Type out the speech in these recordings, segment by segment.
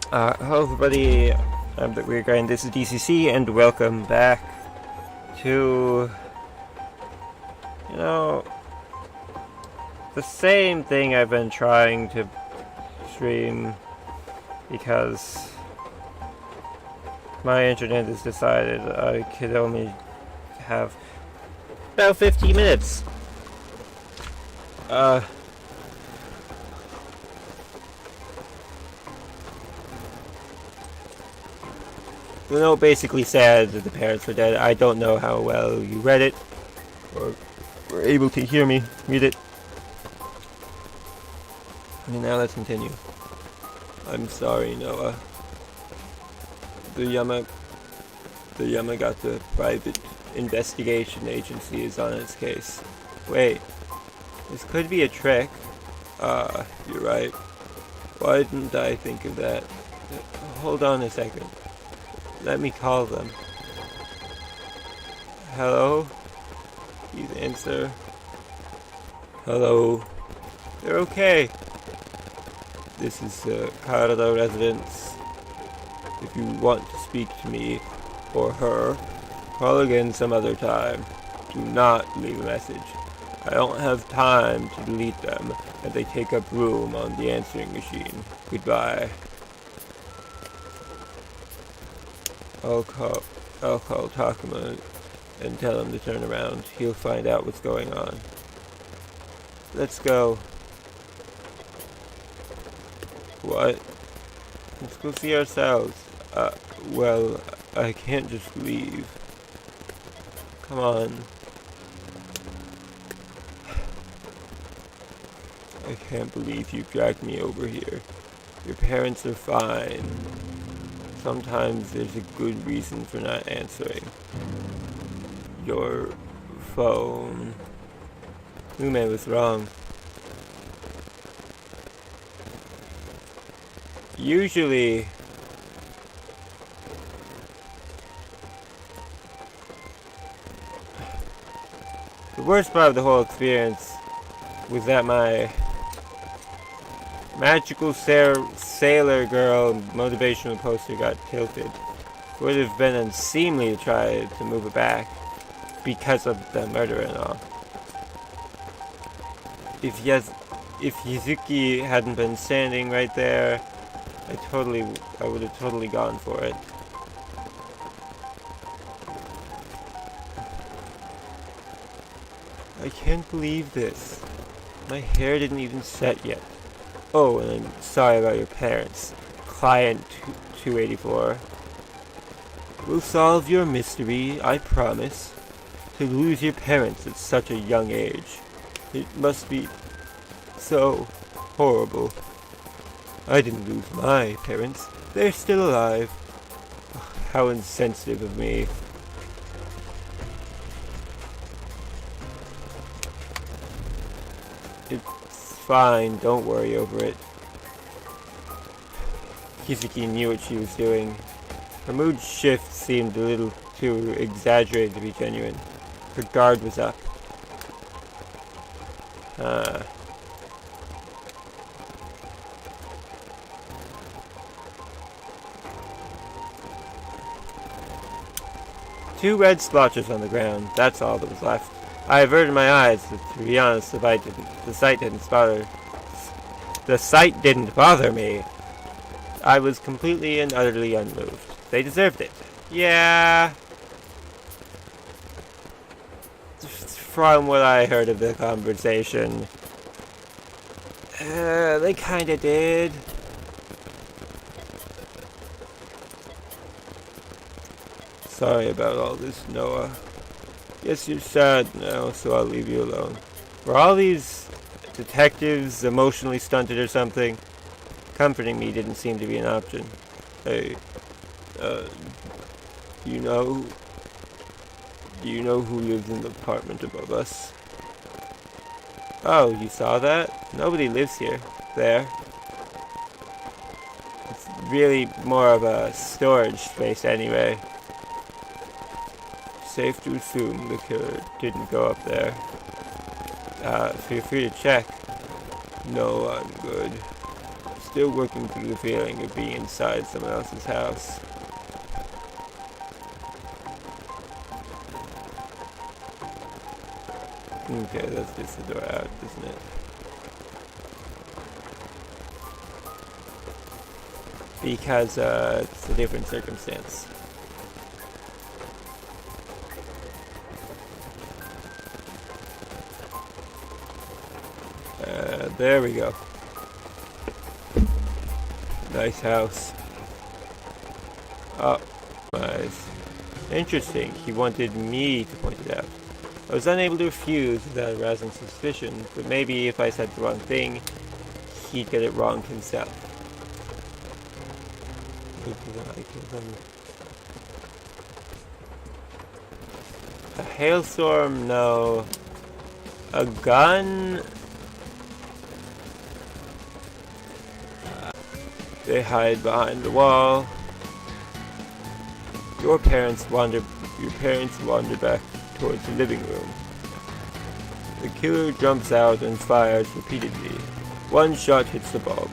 Hello everybody, I'm the Weird Guy and this is DCC and welcome back to, you know, the same thing I've been trying to stream because my internet has decided I could only have about 50 minutes. The note basically said that the parents were dead. I don't know how well you read it or were able to hear me read it. Okay, now let's continue. I'm sorry, Noah. The Yamagata Private Investigation Agency is on its case. Wait, this could be a trick. You're right. Why didn't I think of that? Hold on a second. Let me call them. Hello? Please answer. Hello? They're okay. This is Karada residence. If you want to speak to me or her, call again some other time. Do not leave a message. I don't have time to delete them, and they take up room on the answering machine. Goodbye. I'll call Takuma and tell him to turn around. He'll find out what's going on. Let's go. What? Let's go see ourselves. Well, I can't just leave. Come on. I can't believe you dragged me over here. Your parents are fine. Sometimes there's a good reason for not answering your phone. Ume was wrong. Usually, the worst part of the whole experience was that my magical sailor girl motivational poster got tilted. It would have been unseemly to try to move it back because of the murder and all. If Yizuki hadn't been standing right there, I would have totally gone for it. I can't believe this. My hair didn't even set yet. Oh, and I'm sorry about your parents. Client 284. We'll solve your mystery, I promise. To lose your parents at such a young age. It must be so horrible. I didn't lose my parents. They're still alive. How insensitive of me. It's fine, don't worry over it. Kizuki knew what she was doing. Her mood shift seemed a little too exaggerated to be genuine. Her guard was up. Two red splotches on the ground. That's all that was left. I averted my eyes, but to be honest, the sight didn't bother me. I was completely and utterly unmoved. They deserved it. Yeah. From what I heard of the conversation, they kinda did. Sorry about all this, Noah. Guess you're sad now, so I'll leave you alone. Were all these detectives emotionally stunted or something? Comforting me didn't seem to be an option. Hey, do you know who lives in the apartment above us? Oh, you saw that? Nobody lives here. There. It's really more of a storage space anyway. Safe to assume the killer didn't go up there. Feel free to check. No, I'm good. still working through the feeling of being inside someone else's house. Okay, that's just the door out, isn't it? Because it's a different circumstance. There we go. Nice house. Oh, nice. Interesting. He wanted me to point it out. I was unable to refuse without arousing suspicion, but maybe if I said the wrong thing, he'd get it wrong himself. A hailstorm? No. A gun? They hide behind the wall. Your parents wander back towards the living room. The killer jumps out and fires repeatedly. One shot hits the wall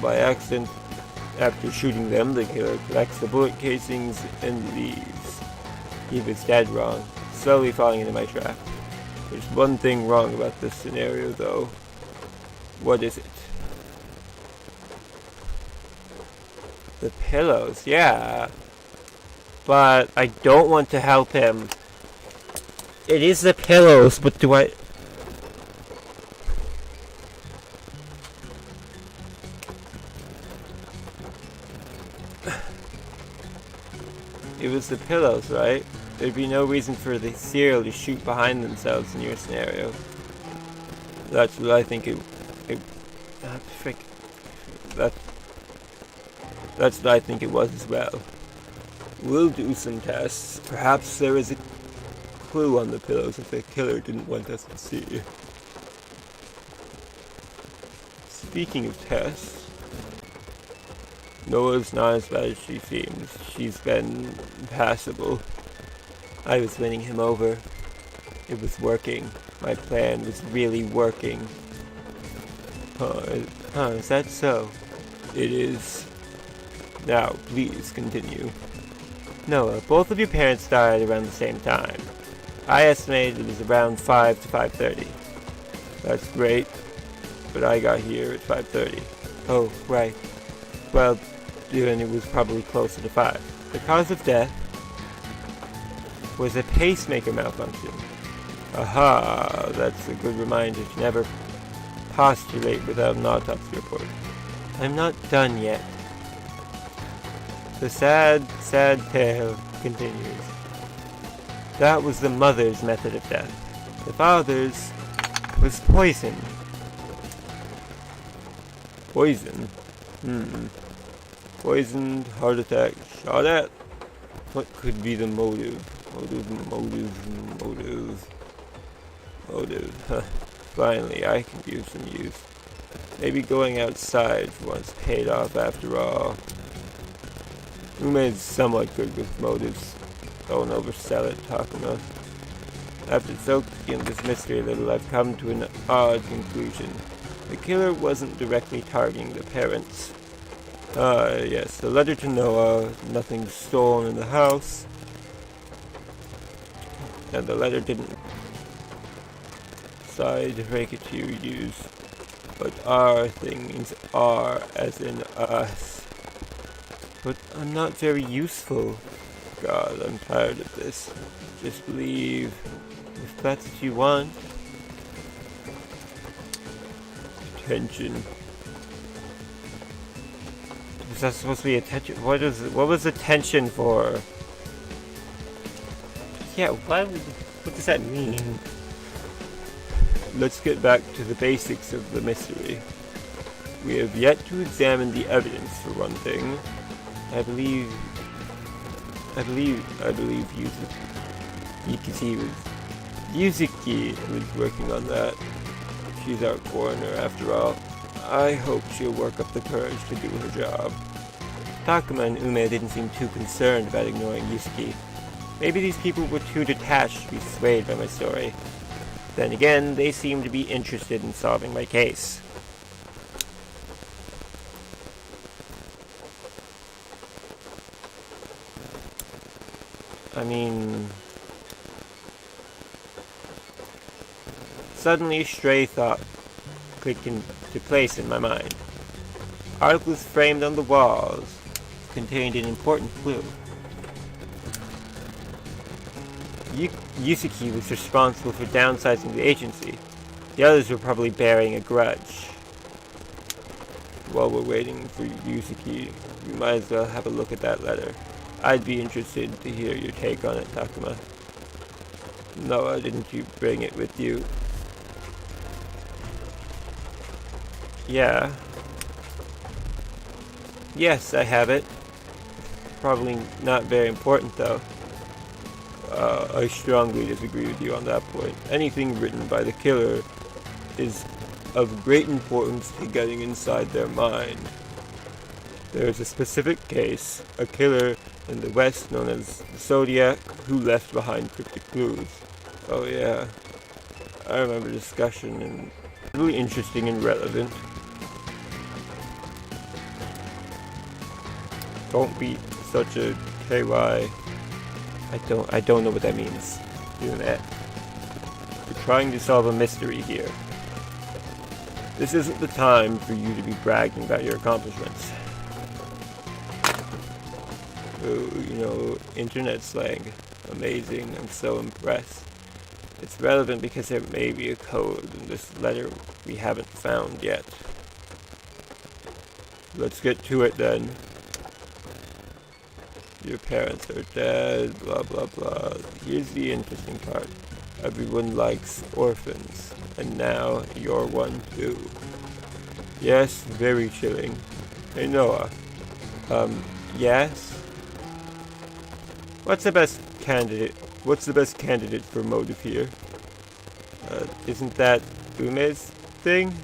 by accident. After shooting them, the killer collects the bullet casings and leaves. He was dead wrong, slowly falling into my trap. There's one thing wrong about this scenario, though. What is it? The pillows, yeah. But I don't want to help him. It is the pillows, but do I... It was the pillows, right? There'd be no reason for the serial to shoot behind themselves in your scenario. That's what I think That's what I think it was as well. We'll do some tests. Perhaps there is a clue on the pillows that the killer didn't want us to see. Speaking of tests, Noah's not as bad as she seems. She's been passable. I was winning him over. It was working. My plan was really working. Is that so? It is. Now, please continue. Noah, both of your parents died around the same time. I estimate it was around 5 to 5:30. That's great, but I got here at 5:30. Oh, right. Well, then it was probably closer to 5. The cause of death was a pacemaker malfunction. Aha, that's a good reminder to never postulate without an autopsy report. I'm not done yet. The sad, sad tale continues. That was the mother's method of death. The father's was poison. Poison? Poisoned, heart attack, shot at. What could be the motive? Motive. Finally, I can use some use. Maybe going outside for once paid off after all. Ume's somewhat good with motives. Don't oversell it, Takuma. After soaking in this mystery a little, I've come to an odd conclusion. The killer wasn't directly targeting the parents. Yes, the letter to Noah, nothing stolen in the house. And the letter didn't decide to break it to use. But our things are, as in us. But I'm not very useful. God, I'm tired of this. Just believe, if that's what you want. Attention. Was that supposed to be attention? What was attention for? Yeah, what does that mean? Let's get back to the basics of the mystery. We have yet to examine the evidence, for one thing. I believe Yuzuki was working on that. She's our coroner, after all. I hope she'll work up the courage to do her job. Takuma and Ume didn't seem too concerned about ignoring Yuzuki. Maybe these people were too detached to be swayed by my story. Then again, they seemed to be interested in solving my case. I mean... Suddenly a stray thought clicked into place in my mind. Articles framed on the walls contained an important clue. Yusuke was responsible for downsizing the agency. The others were probably bearing a grudge. While we're waiting for Yusuke, we might as well have a look at that letter. I'd be interested to hear your take on it, Takuma. Noah, didn't you bring it with you? Yeah. Yes, I have it. Probably not very important, though. I strongly disagree with you on that point. Anything written by the killer is of great importance to getting inside their mind. There is a specific case, a killer in the West known as the Zodiac, who left behind cryptic clues. Oh yeah, I remember discussion, and really interesting and relevant. Don't be such a KY. I don't know what that means. Doing that. We're trying to solve a mystery here. This isn't the time for you to be bragging about your accomplishments. Oh, you know, internet slang. Amazing. I'm so impressed. It's relevant because there may be a code in this letter we haven't found yet. Let's get to it then. Your parents are dead, blah blah blah. Here's the interesting part. Everyone likes orphans, and now you're one too. Yes, very chilling. Hey Noah. Yes? What's the best candidate for motive here? Isn't that Ume's thing?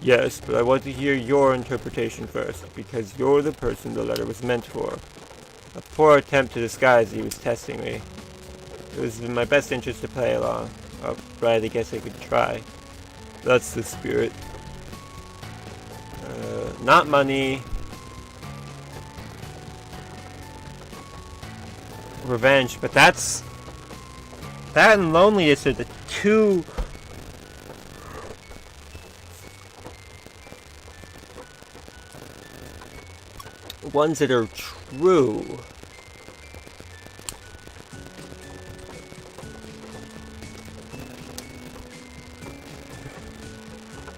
Yes, but I want to hear your interpretation first, because you're the person the letter was meant for. A poor attempt to disguise he was testing me. It was in my best interest to play along. Right, I guess I could try. That's the spirit. Not money. Revenge, but that and loneliness are the two ones that are true.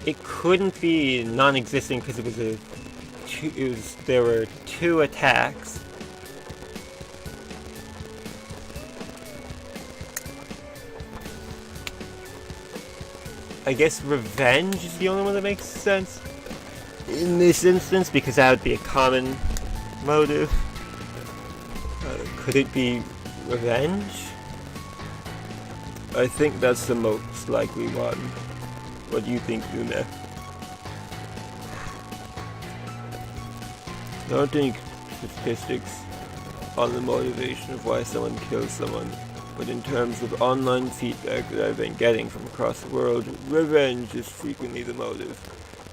It couldn't be non-existent because there were two attacks. I guess revenge is the only one that makes sense in this instance, because that would be a common motive. Could it be revenge? I think that's the most likely one. What do you think, Ume? There aren't any statistics on the motivation of why someone kills someone, but in terms of online feedback that I've been getting from across the world, revenge is frequently the motive.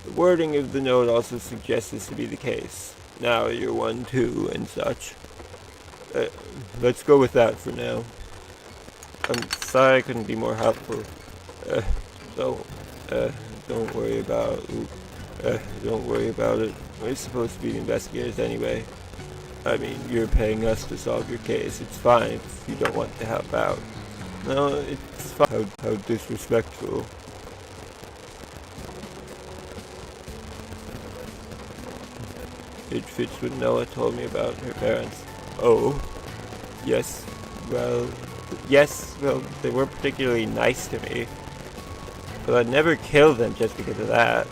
The wording of the note also suggests this to be the case. Now you're one too, and such. Let's go with that for now. I'm sorry I couldn't be more helpful. Don't worry about don't worry about it. We're supposed to be the investigators anyway. I mean, you're paying us to solve your case. It's fine if you don't want to help out. No, it's fine. How disrespectful. It fits what Noah told me about her parents. Oh, yes. Well, they weren't particularly nice to me. But I'd never kill them just because of that.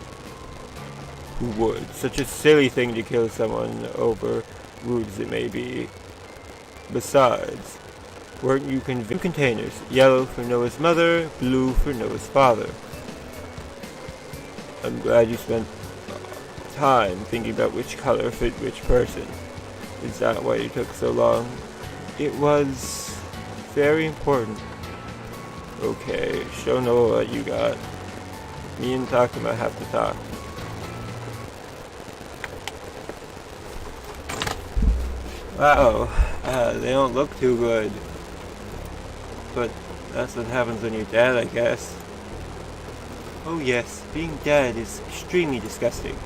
Who would? Such a silly thing to kill someone over, rude as it may be. Besides, weren't you convinced? 2 containers. Yellow for Noah's mother, blue for Noah's father. I'm glad you spent time thinking about which color fit which person. Is that why you took so long? It was very important. Okay, show Noah what you got. Me and Takuma have to talk. Wow, they don't look too good. But that's what happens when you're dead, I guess. Oh yes, being dead is extremely disgusting.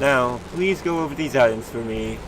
Now, please go over these items for me.